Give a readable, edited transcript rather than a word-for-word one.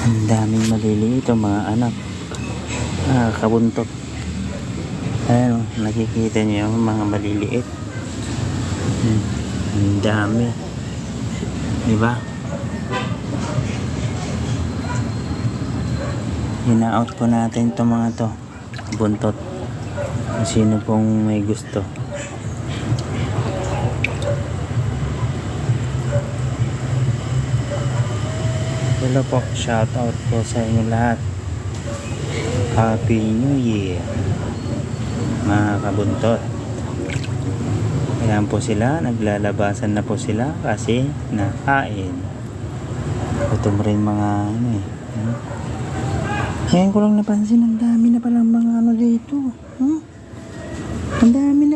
Ang daming maliliit o mga anak. Kabuntot. Ayan o, nakikita niyo yung mga maliliit. Ang dami. Diba? Hina-out po natin itong mga to. Buntot. Kung sino pong may gusto. Hello po, shout out po sa inyo lahat. Happy New Year mga kabuntot. Ayan po sila, naglalabasan na po sila kasi nakain. Gutom rin mga ano eh. Ngayon ko lang napansin, ang dami na palang mga ano dito. Ang dami